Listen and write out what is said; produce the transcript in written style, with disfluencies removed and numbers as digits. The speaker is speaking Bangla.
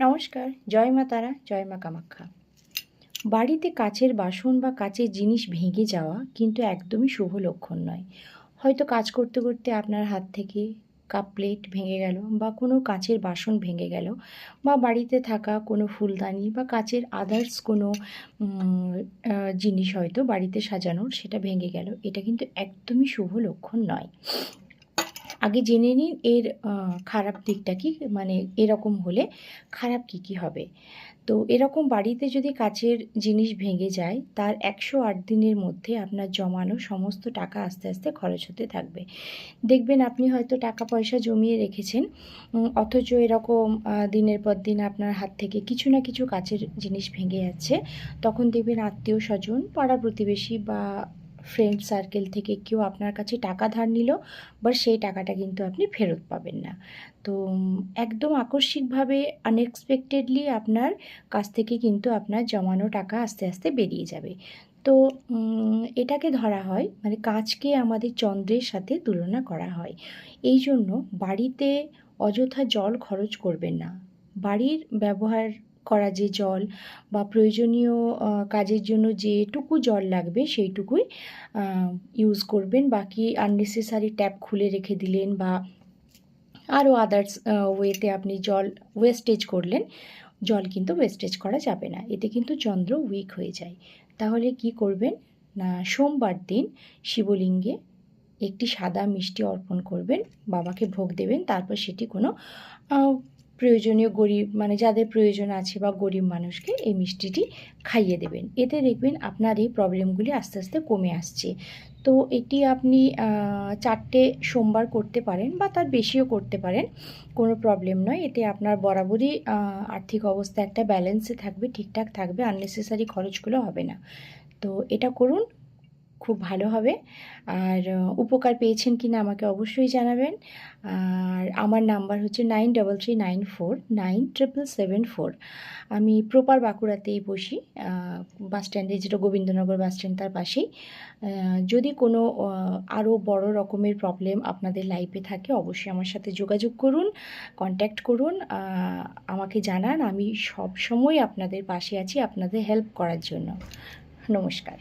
নমস্কার। জয় মা তারা, জয় মা কামাখ্যা। বাড়িতে কাচের বাসন বা কাচের জিনিস ভেঙে যাওয়া কিন্তু একদমই শুভ লক্ষণ নয়। হয়তো কাজ করতে করতে আপনার হাত থেকে কাপ প্লেট ভেঙে গেল বা কোনো কাচের বাসন ভেঙে গেল, বা বাড়িতে থাকা কোনো ফুলদানি বা কাচের আদার্স কোনো জিনিস হয়তো বাড়িতে সাজানোর সেটা ভেঙে গেল। এটা কিন্তু একদমই শুভ লক্ষণ নয়। আগে জেনে নিন এর খারাপ দিকটা কী, মানে এরকম হলে খারাপ কী হবে। তো এরকম বাড়িতে যদি কাচের জিনিস ভেঙে যায়, তার 108 দিনের মধ্যে আপনার জমানো সমস্ত টাকা আস্তে আস্তে খরচ হতে থাকবে। দেখবেন আপনি হয়তো টাকা পয়সা জমিয়ে রেখেছেন, অথচ এরকম দিনের পর দিন আপনার হাত থেকে কিছু না কিছু কাচের জিনিস ভেঙে যাচ্ছে। তখন দেখবেন আত্মীয় স্বজন, পাড়া প্রতিবেশী বা ফ্রেন্ড সার্কেল থেকে কেউ আপনার কাছে টাকা ধার নিল, বা সেই টাকাটা কিন্তু আপনি ফেরত পাবেন না। তো একদম আকস্মিকভাবে আনএক্সপেক্টেডলি আপনার কাছ থেকে কিন্তু আপনার জমানো টাকা আস্তে আস্তে বেরিয়ে যাবে। তো এটাকে ধরা হয়, মানে কাজকে আমাদের চন্দ্রের সাথে তুলনা করা হয়। এই জন্য বাড়িতে অযথা জল খরচ করবেন না। বাড়ির ব্যবহার করা যে জল বা প্রয়োজনীয় কাজের জন্য যেটুকু জল লাগবে সেইটুকুই ইউজ করবেন। বাকি আননেসেসারি ট্যাপ খুলে রেখে দিলেন বা আরও আদার্স ওয়েতে আপনি জল ওয়েস্টেজ করলেন, জল কিন্তু ওয়েস্টেজ করা যাবে না। এতে কিন্তু চন্দ্র উইক হয়ে যায়। তাহলে কি করবেন না, সোমবার দিন শিবলিঙ্গে একটি সাদা মিষ্টি অর্পণ করবেন, বাবাকে ভোগ দেবেন। তারপর সেটি কোনো প্রয়োজনীয় গরিব, মানে যাদের প্রয়োজন আছে বা গরিব মানুষকে এই মিষ্টিটি খাইয়ে দেবেন। এতে দেখবেন আপনার এই প্রবলেমগুলি আস্তে আস্তে কমে আসছে। তো এটি আপনি 4টে সোমবার করতে পারেন বা তার বেশিও করতে পারেন, কোনো প্রবলেম নয়। এতে আপনার বরাবরই আর্থিক অবস্থা একটা ব্যালেন্সে থাকবে, ঠিকঠাক থাকবে, আননেসেসারি খরচগুলো হবে না। তো এটা করুন, খুব ভালো হবে। আর উপকার পেয়েছেন কি না আমাকে অবশ্যই জানাবেন। আর আমার নাম্বার হচ্ছে 9339477774। আমি প্রপার বাঁকুড়াতেই বসি, বাস স্ট্যান্ডে, যেটা গোবিন্দনগর বাস স্ট্যান্ড তার পাশেই। যদি কোনো আরও বড় রকমের প্রবলেম আপনাদের লাইফে থাকে, অবশ্যই আমার সাথে যোগাযোগ করুন, কন্ট্যাক্ট করুন, আমাকে জানান। আমি সব সময় আপনাদের পাশে আছি আপনাদের হেল্প করার জন্য। নমস্কার।